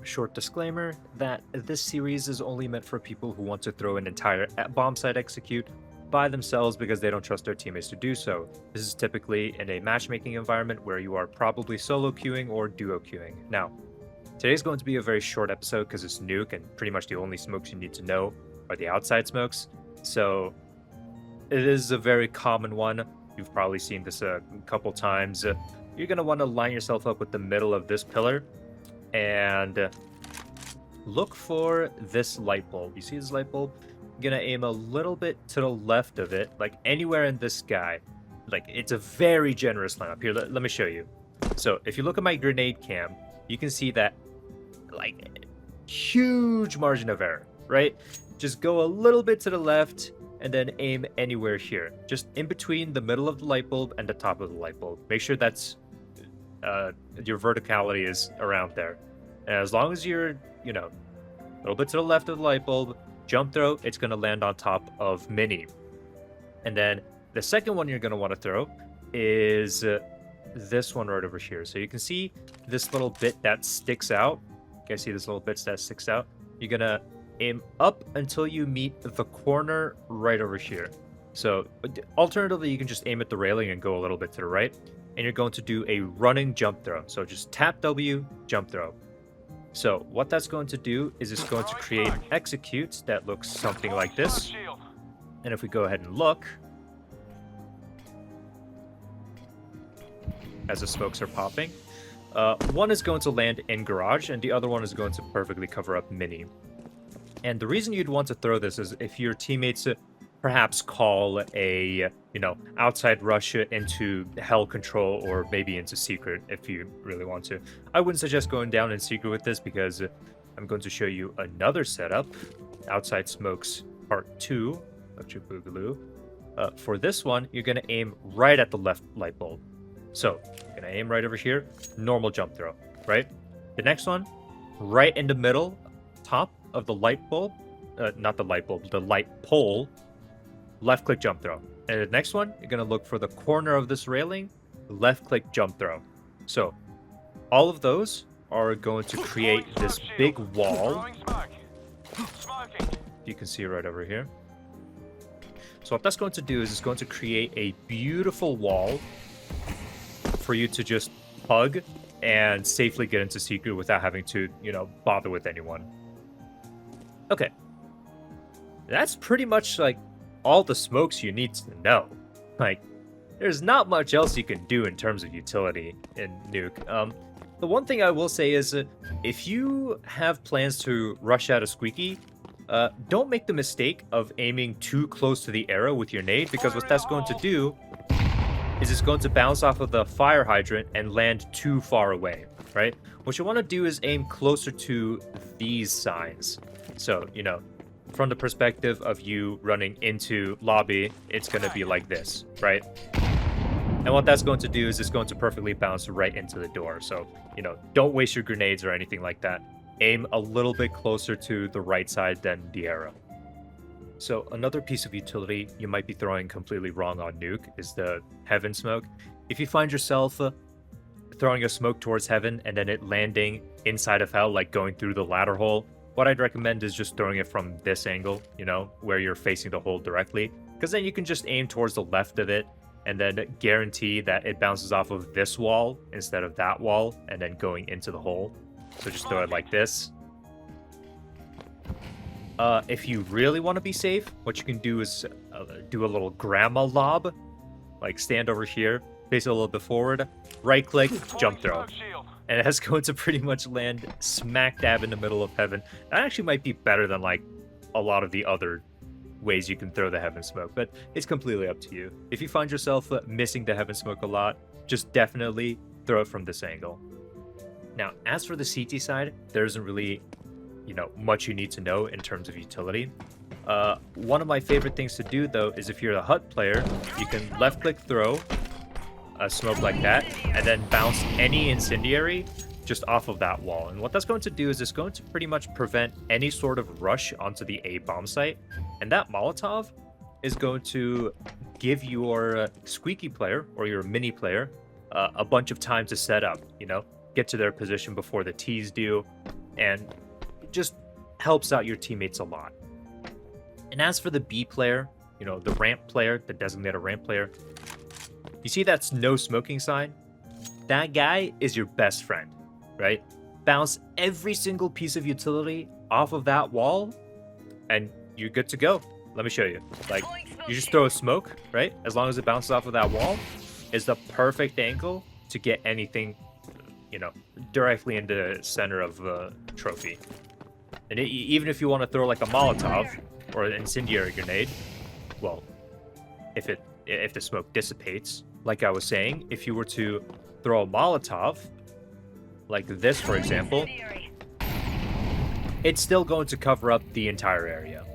Short disclaimer that this series is only meant for people who want to throw an entire bomb site execute by themselves because they don't trust their teammates to do so. This is typically in a matchmaking environment where you are probably solo queuing or duo queuing. Now, today's going to be a very short episode because it's Nuke and pretty much the only smokes you need to know are the outside smokes. So it is a very common one. You've probably seen this a couple times. You're going to want to line yourself up with the middle of this pillar and look for this light bulb. You see this light bulb? You're gonna aim a little bit to the left of it, like anywhere in this sky. Like, it's a very generous lineup. Here, let me show you. So if you look at my grenade cam, you can see that, like, huge margin of error, right? Just go a little bit to the left and then aim anywhere here. Just in between the middle of the light bulb and the top of the light bulb. Make sure that's your verticality is around there. And as long as you're, a little bit to the left of the light bulb, jump throw, it's going to land on top of mini. And then the second one you're going to want to throw is this one right over here. So you can see this little bit that sticks out. You guys see this little bit that sticks out? You're going to aim up until you meet the corner right over here. So alternatively, you can just aim at the railing and go a little bit to the right. And you're going to do a running jump throw. So just tap W, jump throw. So what that's going to do is it's going to create an execute that looks something like this. And if we go ahead and look, as the smokes are popping, one is going to land in garage and the other one is going to perfectly cover up mini. And the reason you'd want to throw this is if your teammates perhaps call a, outside rush into hell control or maybe into secret if you really want to. I wouldn't suggest going down in secret with this because I'm going to show you another setup, outside smokes part 2, Electric Boogaloo. For this one, you're going to aim right at the left light bulb. So, you're going to aim right over here, normal jump throw, right? The next one, right in the middle, top of the light bulb, not the light bulb, the light pole, left click jump throw. And the next one, you're going to look for the corner of this railing, left click jump throw. So all of those are going to create this big wall. You can see right over here. So what that's going to do is it's going to create a beautiful wall for you to just hug and safely get into secret without having to, bother with anyone. Okay. That's pretty much like all the smokes you need to know. Like, there's not much else you can do in terms of utility in Nuke. The one thing I will say is if you have plans to rush out a squeaky, don't make the mistake of aiming too close to the arrow with your nade, because what that's going to do is it's going to bounce off of the fire hydrant and land too far away, right? What you want to do is aim closer to these signs. So, from the perspective of you running into lobby, it's going to be like this, right? And what that's going to do is it's going to perfectly bounce right into the door. So, don't waste your grenades or anything like that. Aim a little bit closer to the right side than the arrow. So another piece of utility you might be throwing completely wrong on Nuke is the heaven smoke. If you find yourself throwing a smoke towards heaven and then it landing inside of hell, like going through the ladder hole, what I'd recommend is just throwing it from this angle, where you're facing the hole directly, because then you can just aim towards the left of it and then guarantee that it bounces off of this wall instead of that wall and then going into the hole. So just throw it like this. If you really want to be safe, what you can do is do a little grandma lob, like stand over here, face it a little bit forward, right click, jump throw. And that's going to pretty much land smack dab in the middle of heaven. That actually might be better than like a lot of the other ways you can throw the heaven smoke, but it's completely up to you. If you find yourself missing the heaven smoke a lot, just definitely throw it from this angle. Now, as for the CT side, there isn't really, much you need to know in terms of utility. One of my favorite things to do, though, is if you're a HUT player, you can left-click throw a smoke like that, and then bounce any incendiary just off of that wall. And what that's going to do is it's going to pretty much prevent any sort of rush onto the A bomb site. And that Molotov is going to give your squeaky player or your mini player a bunch of time to set up, get to their position before the T's do, and it just helps out your teammates a lot. And as for the B player, you know, the ramp player, the designated ramp player, you see that's no smoking sign? That guy is your best friend, right? Bounce every single piece of utility off of that wall, and you're good to go. Let me show you. Like, you just throw a smoke, right? As long as it bounces off of that wall, it's the perfect angle to get anything, you know, directly into the center of the trophy. And even if you want to throw like a Molotov or an incendiary grenade, well, if the smoke dissipates, like I was saying, if you were to throw a Molotov, like this, for example, it's still going to cover up the entire area.